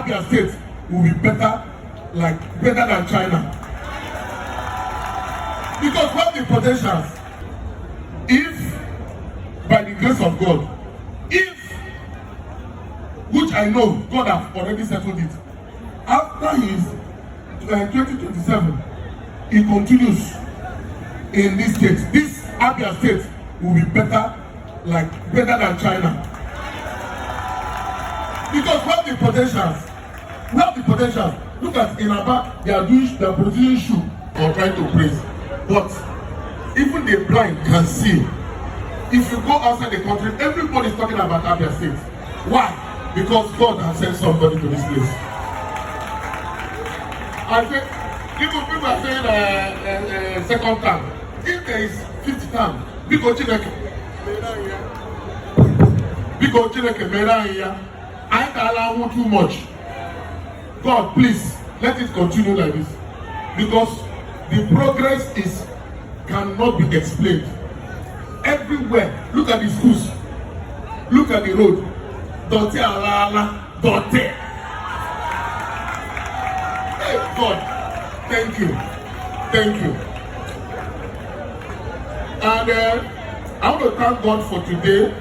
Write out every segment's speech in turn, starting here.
Abia State will be better than China. Because we have the potentials. If, by the grace of God, which I know God has already settled it, after his 2027, he continues in this state. This Abia State will be better than China. Because we have the potentials. We have the potentials. Look at in Abia, they are producing shoe or trying to praise. But even the blind can see. If you go outside the country, everybody is talking about Abia State. Why? Because God has sent somebody to this place. I say, people are saying second term. If there is 50 term, because Chineke mera here, I can't allow too much. God, please let it continue like this, because the progress cannot be explained. Everywhere, look at the schools, look at the road. Dote alala, dote. Hey God, thank you. And I want to thank God for today.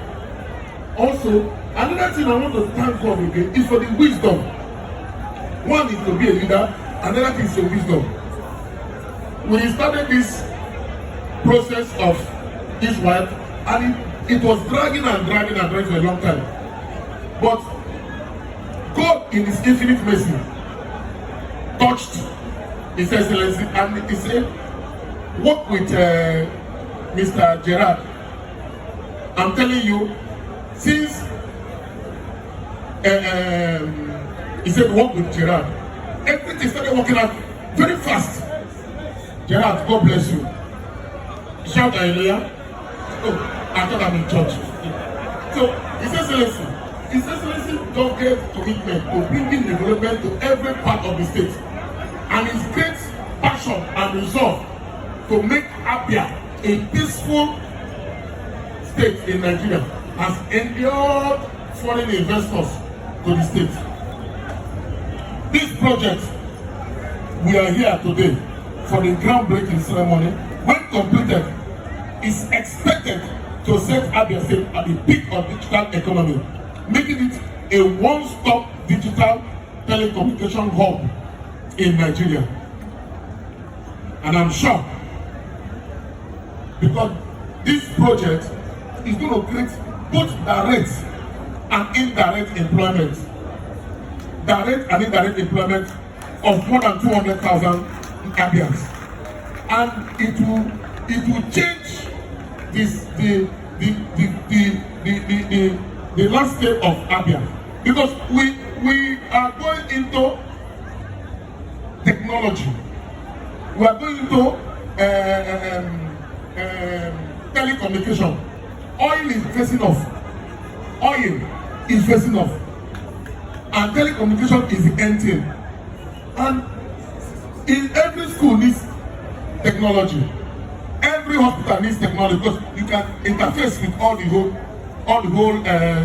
Also, another thing I want to thank God again is for the wisdom. One is to be a leader, another thing is the wisdom. We started this process of this wife, and it was dragging for a long time. But God, in His infinite mercy, touched His Excellency, and He said, work with Mr. Gerard. I'm telling you, since he said work with Gerard, everything started working out very fast. Gerard, God bless you. Shout hallelujah. Oh, I thought I'm in church. So, His Excellency don't get commitment to bringing development to every part of the state. And his great passion and resolve to make Abia a peaceful state in Nigeria has endured foreign investors to the state. This project, we are here today for the groundbreaking ceremony. When completed, is expected to set Abia State at the peak of digital economy, making it a one-stop digital telecommunication hub in Nigeria. And I'm sure, because this project is going to create both direct and indirect employment. Direct and indirect employment of more than 200,000 Abians. And it will change the landscape of Abia, because we are going into technology. We are going into telecommunication. Oil is facing off. And telecommunication is the end thing. And in every school needs technology. Every hospital needs technology, because you can interface with all the whole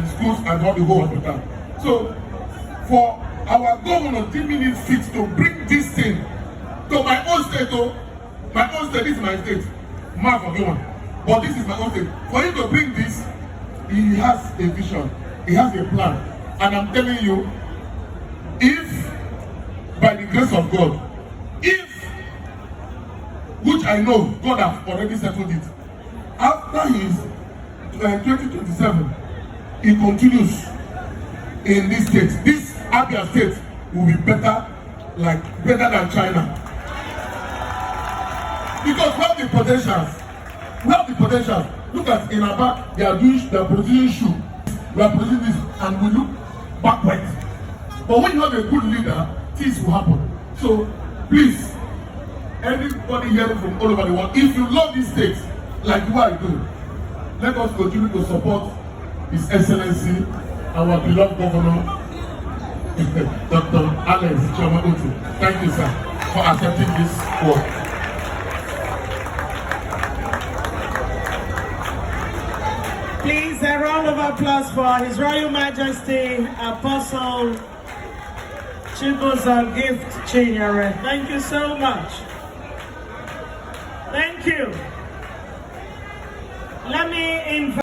schools and all the whole hospital. So, for our governor deeming it fit to bring this thing to my own state, this is my state, mark of human, but this is my own state. For him to bring this, he has a vision, he has a plan, and I'm telling you, if by the grace of God, which I know God has already settled it, after his 2027, he continues in this state. This Abia State will be better than China. Because we have the potentials. We have the potentials. Look at in Abia, they are producing shoe. We are producing this, and we look backward. But when you have a good leader, things will happen. So please, everybody hearing from all over the world, if you love this state like you are doing, let us continue to support His Excellency, our beloved Governor, Dr. Otti. Thank you, sir, for accepting this work. Please, a round of applause for His Royal Majesty, Apostle Chibuza gift Chinyere. Thank you so much. Thank you. Let me invite.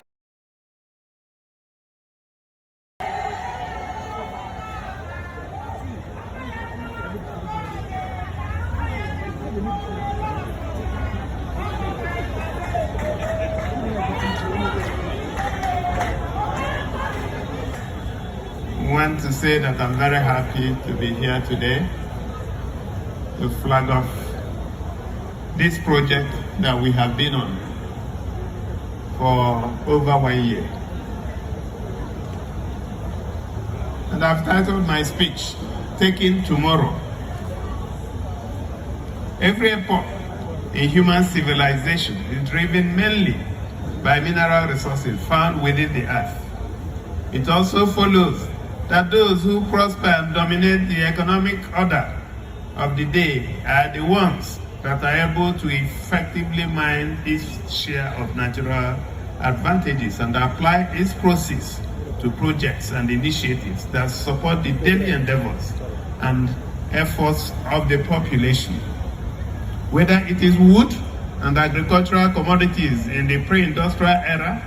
I want to say that I'm very happy to be here today to flag off this project that we have been on for over 1 year. And I've titled my speech, Taking Tomorrow. Every epoch in human civilization is driven mainly by mineral resources found within the earth. It also follows that those who prosper and dominate the economic order of the day are the ones that are able to effectively mine its share of natural advantages and apply its process to projects and initiatives that support the daily endeavors and efforts of the population. Whether it is wood and agricultural commodities in the pre-industrial era,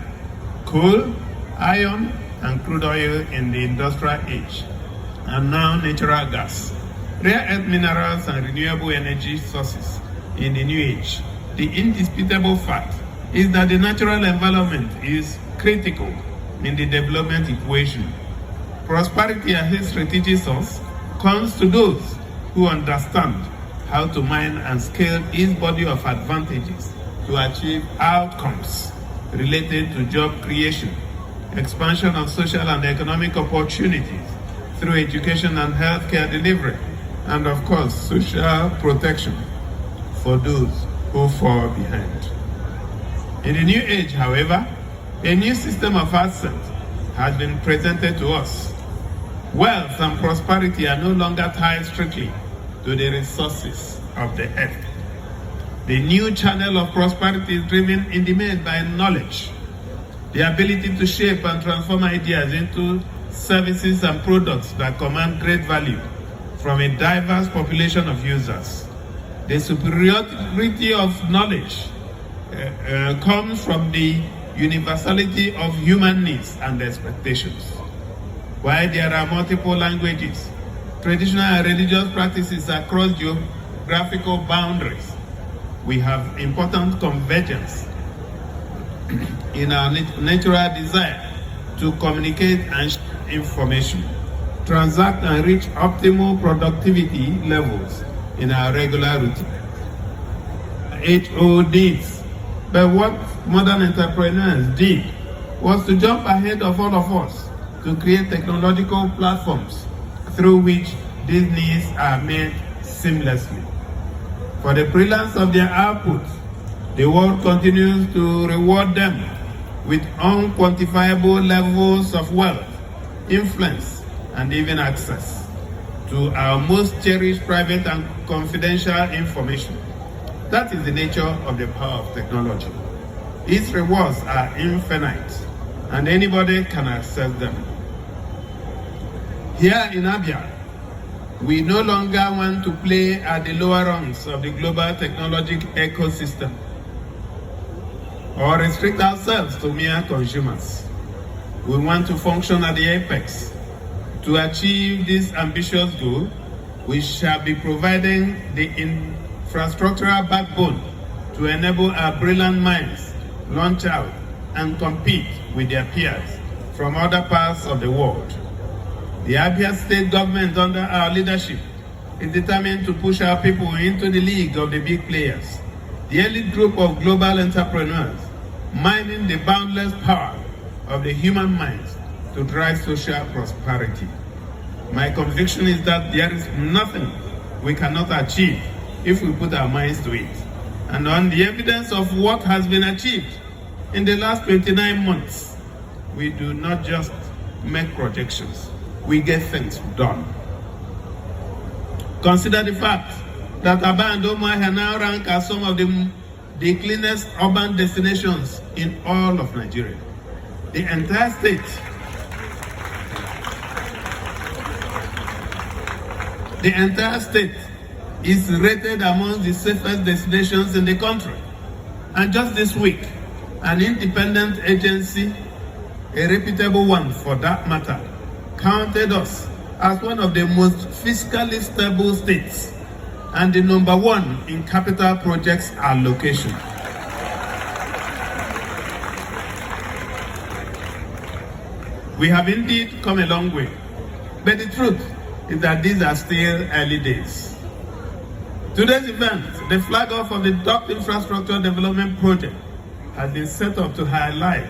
coal, iron, and crude oil in the industrial age, and now natural gas, rare earth minerals and renewable energy sources in the new age. The indisputable fact is that the natural environment is critical in the development equation. Prosperity as its strategic source comes to those who understand how to mine and scale its body of advantages to achieve outcomes related to job creation, expansion of social and economic opportunities through education and healthcare delivery, and of course, social protection for those who fall behind. In the new age, however, a new system of asset has been presented to us. Wealth and prosperity are no longer tied strictly to the resources of the earth. The new channel of prosperity is driven in the main by knowledge, the ability to shape and transform ideas into services and products that command great value from a diverse population of users. The superiority of knowledge comes from the universality of human needs and expectations. While there are multiple languages, traditional and religious practices across geographical boundaries, we have important convergence in our natural desire to communicate and share information, transact and reach optimal productivity levels in our regular routine. HODs. But what modern entrepreneurs did was to jump ahead of all of us to create technological platforms through which these needs are met seamlessly. For the brilliance of their output, the world continues to reward them with unquantifiable levels of wealth, influence, and even access to our most cherished private and confidential information. That is the nature of the power of technology. Its rewards are infinite, and anybody can access them. Here in Abia, we no longer want to play at the lower rungs of the global technology ecosystem or restrict ourselves to mere consumers. We want to function at the apex. To achieve this ambitious goal, we shall be providing the infrastructural backbone to enable our brilliant minds launch out and compete with their peers from other parts of the world. The Abia state government under our leadership is determined to push our people into the league of the big players, the elite group of global entrepreneurs, mining the boundless power of the human minds to drive social prosperity. My conviction is that there is nothing we cannot achieve if we put our minds to it. And on the evidence of what has been achieved in the last 29 months, we do not just make projections, we get things done. Consider the fact that Abia and Umuahia now rank as some of the cleanest urban destinations in all of Nigeria. The entire state The entire state is rated among the safest destinations in the country. And just this week, an independent agency, a reputable one for that matter, counted us as one of the most fiscally stable states and the #1 in capital projects allocation. We have indeed come a long way, but the truth is that these are still early days. Today's event, the flag off of the Dock Infrastructure Development Project, has been set up to highlight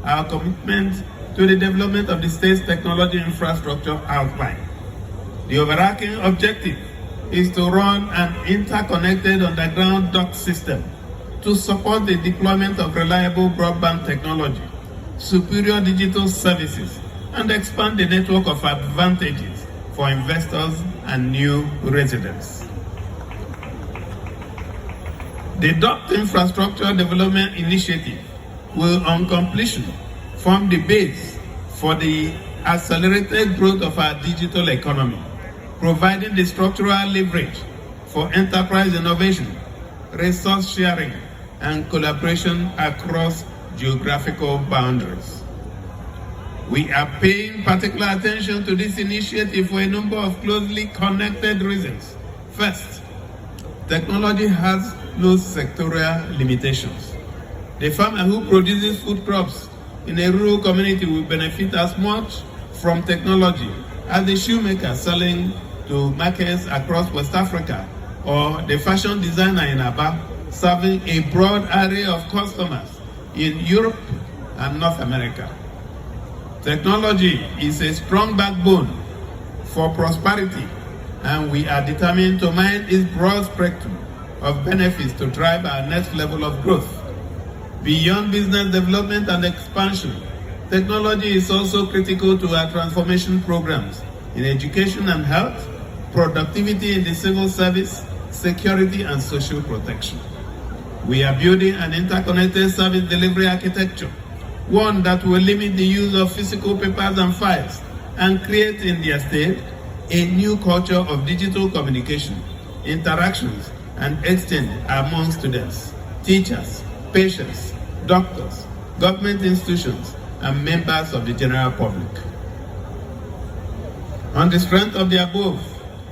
our commitment to the development of the state's technology infrastructure outline. The overarching objective is to run an interconnected underground dock system to support the deployment of reliable broadband technology, superior digital services, and expand the network of advantages for investors and new residents. The Dock Infrastructure Development Initiative will, on completion, form the base for the accelerated growth of our digital economy, providing the structural leverage for enterprise innovation, resource sharing, and collaboration across geographical boundaries. We are paying particular attention to this initiative for a number of closely connected reasons. First, technology has no sectorial limitations. The farmer who produces food crops in a rural community will benefit as much from technology as the shoemaker selling to markets across West Africa, or the fashion designer in Abia serving a broad array of customers in Europe and North America. Technology is a strong backbone for prosperity, and we are determined to mine its broad spectrum of benefits to drive our next level of growth. Beyond business development and expansion, technology is also critical to our transformation programs in education and health, productivity in the civil service, security, and social protection. We are building an interconnected service delivery architecture, one that will limit the use of physical papers and files and create in the state a new culture of digital communication, interactions, and exchange among students, teachers, patients, doctors, government institutions, and members of the general public. On the strength of the above,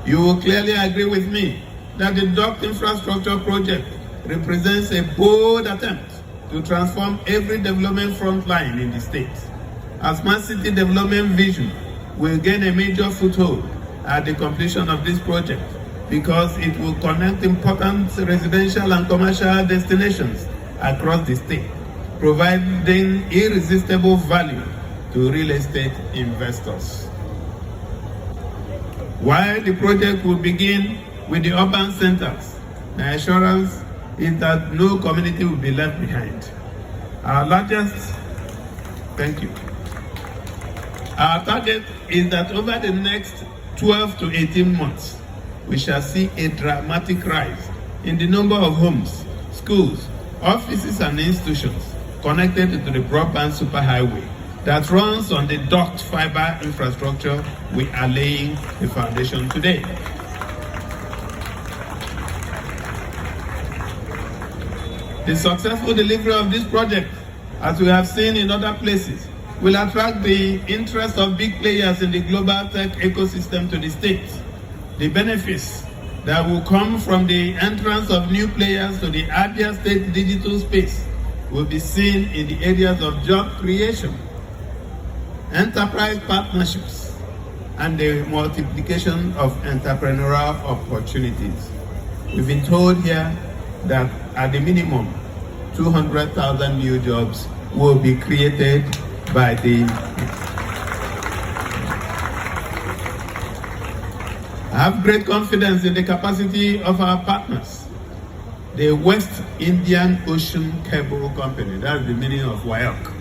you will clearly agree with me that the Dock Infrastructure Project represents a bold attempt to transform every development frontline in the state. Our smart city development vision will gain a major foothold at the completion of this project because it will connect important residential and commercial destinations across the state, providing irresistible value to real estate investors. While the project will begin with the urban centers, the assurance is that no community will be left behind. Our target is that over the next 12 to 18 months, we shall see a dramatic rise in the number of homes, schools, offices, and institutions connected to the broadband superhighway that runs on the docked fiber infrastructure we are laying the foundation today. The successful delivery of this project, as we have seen in other places, will attract the interest of big players in the global tech ecosystem to the state. The benefits that will come from the entrance of new players to the Abia state digital space will be seen in the areas of job creation, enterprise partnerships, and the multiplication of entrepreneurial opportunities. We've been told here that at the minimum, 200,000 new jobs will be created by the... I have great confidence in the capacity of our partners. The West Indian Ocean Cable Company, that's the meaning of WIOC,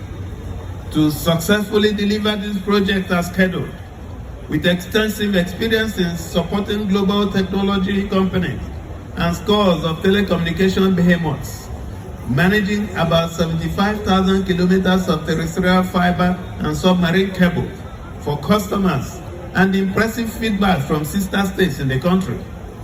to successfully deliver this project as scheduled, with extensive experience in supporting global technology companies and scores of telecommunication behemoths, managing about 75,000 kilometers of terrestrial fiber and submarine cable for customers and the impressive feedback from sister states in the country,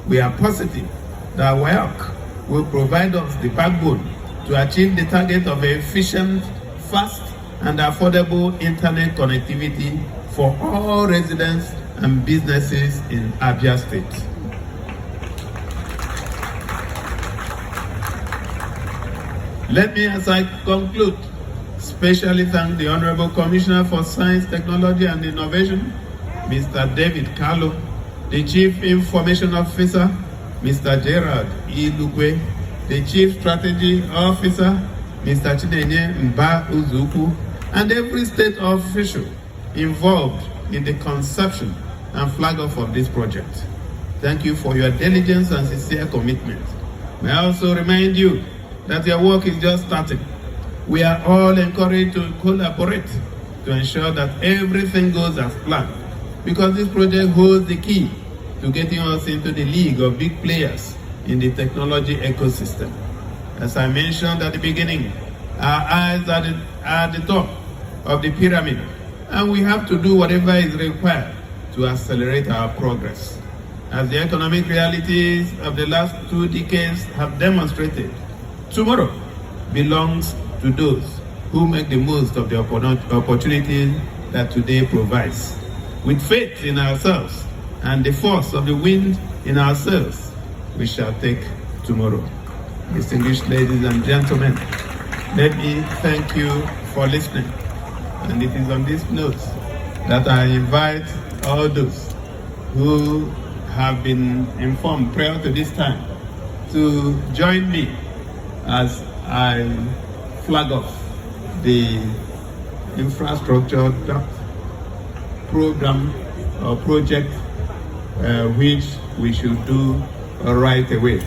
we are positive that work will provide us the backbone to achieve the target of efficient, fast, and affordable internet connectivity for all residents and businesses in Abia State. Let me, as I conclude, specially thank the Honorable Commissioner for Science, Technology and Innovation, Mr. David Carlo, the Chief Information Officer, Mr. Gerard Ilukwe, the Chief Strategy Officer, Mr. Chinenye Mba Uzuku, and every state official involved in the conception and flag off of this project. Thank you for your diligence and sincere commitment. May I also remind you that your work is just starting. We are all encouraged to collaborate to ensure that everything goes as planned, because this project holds the key to getting us into the league of big players in the technology ecosystem. As I mentioned at the beginning, our eyes are at the top of the pyramid, and we have to do whatever is required to accelerate our progress. As the economic realities of the last 2 decades have demonstrated, tomorrow belongs to those who make the most of the opportunities that today provides. With faith in ourselves and the force of the wind in ourselves, we shall take tomorrow. Distinguished ladies and gentlemen, let me thank you for listening. And it is on this note that I invite all those who have been informed prior to this time to join me as I flag off the infrastructure program or project which we should do right away.